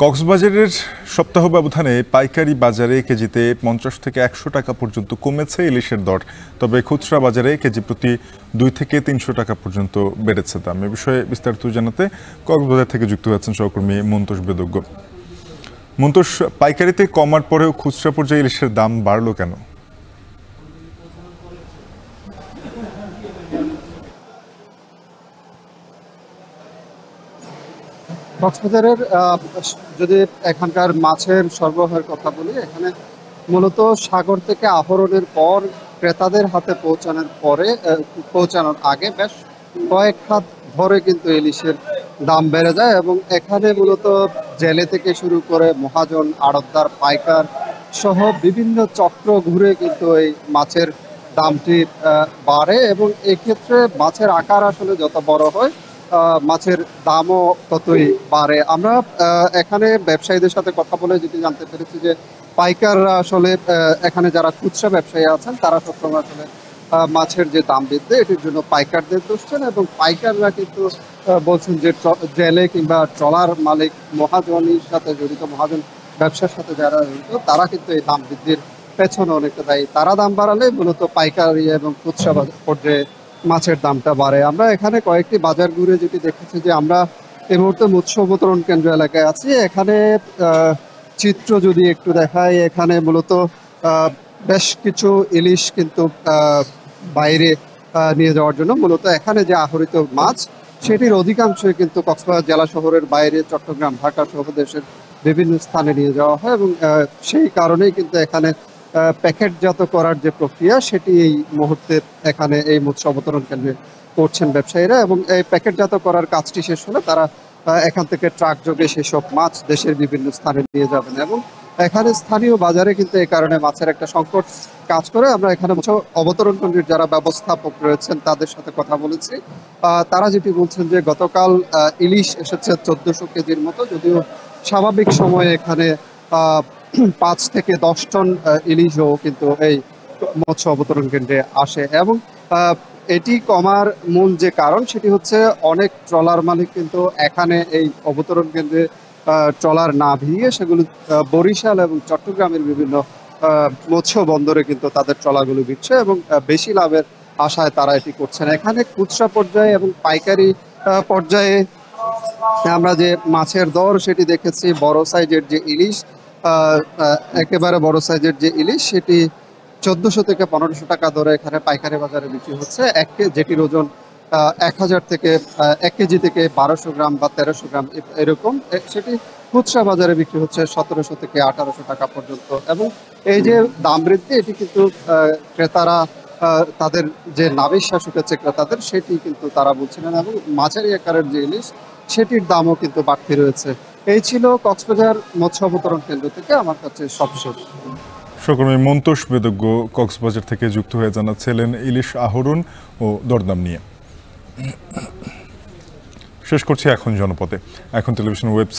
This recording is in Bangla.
কক্সবাজারের সপ্তাহ ব্যবধানে পাইকারি বাজারে কেজিতে 50 থেকে 100 টাকা পর্যন্ত কমেছে ইলিশের দর। তবে খুচরা বাজারে কেজি প্রতি 2 থেকে 300 টাকা পর্যন্ত বেড়েছে দাম। এ বিষয়ে বিস্তারিত জানাতে কক্সবাজার থেকে যুক্ত হয়েছেন সহকর্মী মন্তোষ বেদজ্ঞ। মন্তোষ, পাইকারিতে কমার পরেও খুচরা পর্যায়ে ইলিশের দাম বাড়লো কেন? কক্সবাজারের যদি এখানকার মাছের সরবরাহের কথা বলি, এখানে মূলত সাগর থেকে আহরণের পর ক্রেতাদের হাতে পৌঁছানোর আগে বেশ কয়েক হাত ধরে কিন্তু ইলিশের দাম বেড়ে যায় এবং এখানে মূলত জেলে থেকে শুরু করে মহাজন, আড়তদার, পাইকার সহ বিভিন্ন চক্র ঘুরে কিন্তু এই মাছের দামটি বাড়ে এবং এক্ষেত্রে মাছের আকার আসলে যত বড় হয় মাছের দামও ততই বাড়ে। আমরা এখানে ব্যবসায়ীদের সাথে কথা বলে যেটি জানতে পেরেছি যে পাইকাররা আসলে এখানে যারা খুচরা ব্যবসায়ী আছেন তারা সবসময় আসলে মাছের যে দাম বৃদ্ধি এটির জন্য পাইকারদের দোষছেন এবং পাইকাররা কিন্তু বলছেন যে জেলে কিংবা ট্রলার মালিক, মহাজনের সাথে জড়িত, মহাজন ব্যবসার সাথে যারা জড়িত তারা কিন্তু এই দাম বৃদ্ধির পেছনে অনেকটা দায়ী। তারা দাম বাড়ালে মূলত পাইকারি এবং খুচরা পর্যায়ে মাছের দামটা বাড়ে। আমরা এখানে কয়েকটি বাজার ঘুরে যেটি দেখেছি যে আমরা এই মুহূর্তে মৎস্য অবতরণ কেন্দ্র এলাকায় আছি। এখানে চিত্র যদি একটু দেখাই, এখানে মূলত বেশ কিছু ইলিশ কিন্তু বাইরে নিয়ে যাওয়ার জন্য মূলত এখানে যে আহরিত মাছ সেটির অধিকাংশই কিন্তু কক্সবাজার জেলা শহরের বাইরে চট্টগ্রাম, ঢাকা সহ দেশের বিভিন্ন স্থানে নিয়ে যাওয়া হয় এবং সেই কারণেই কিন্তু এখানে প্যাকেটজাত করার যে প্রক্রিয়া সেটি এই মুহূর্তে এখানে এই মৎস্য অবতরণ কেন্দ্রে করছেন ব্যবসায়ীরা এবং এই প্যাকেটজাত করার কাজটি শেষ হলে তারা এখান থেকে ট্রাক যোগে সেসব মাছ দেশের বিভিন্ন স্থানে নিয়ে যাবেন এবং এখানে স্থানীয় বাজারে কিন্তু এই কারণে মাছের একটা সংকট কাজ করে। আমরা এখানে মৎস্য অবতরণ কেন্দ্রের যারা ব্যবস্থাপক রয়েছেন তাদের সাথে কথা বলেছি। তারা যেটি বলছেন যে গতকাল ইলিশ এসেছে 1400 কেজির মতো, যদিও স্বাভাবিক সময়ে এখানে 5 থেকে 10 টন ইলিশও কিন্তু এই মৎস্য অবতরণ কেন্দ্রে আসে এবং এটি কমার মূল যে কারণ সেটি হচ্ছে অনেক ট্রলার মালিক কিন্তু এখানে এই অবতরণ কেন্দ্রে ট্রলার না ভিড়িয়ে সেগুলো বরিশাল এবং চট্টগ্রামের বিভিন্ন মৎস্য বন্দরে কিন্তু তাদের ট্রলারগুলো ভিড়ছে এবং বেশি লাভের আশায় তারা এটি করছেন। এখানে খুচরা পর্যায়ে এবং পাইকারি পর্যায়ে আমরা যে মাছের দর সেটি দেখেছি। বড় সাইজের যে ইলিশ, একেবারে বড় সাইজের যে ইলিশ সেটি 1400 থেকে 1500 টাকা দরে এখানে পাইকারি বাজারে বিক্রি হচ্ছে। যেটির ওজন 1000 থেকে 1 কেজি থেকে 1200 গ্রাম বা 1300 গ্রাম এরকম, সেটি খুচরা বাজারে বিক্রি হচ্ছে 1700 থেকে 1800 টাকা পর্যন্ত। এবং এই যে দাম বৃদ্ধি এটি কিন্তু ক্রেতারা তাদের যে নাভিশ্বাস উঠেছে ক্রেতাদের সেটি কিন্তু তারা বলছিলেন এবং মাছের আকারের যে ইলিশ সেটির দামও কিন্তু বাড়তি রয়েছে। এই ছিল কক্সবাজার মৎস্য অবতরণ কেন্দ্র থেকে আমার কাছে সবশেষ। সহকর্মী মন্তোষ বেদজ্ঞ কক্সবাজার থেকে যুক্ত হয়ে জানাচ্ছিলেন ইলিশ আহরণ ও দরদাম নিয়ে। শেষ করছি এখন জনপদে। এখন টেলিভিশন ওয়েবসাইট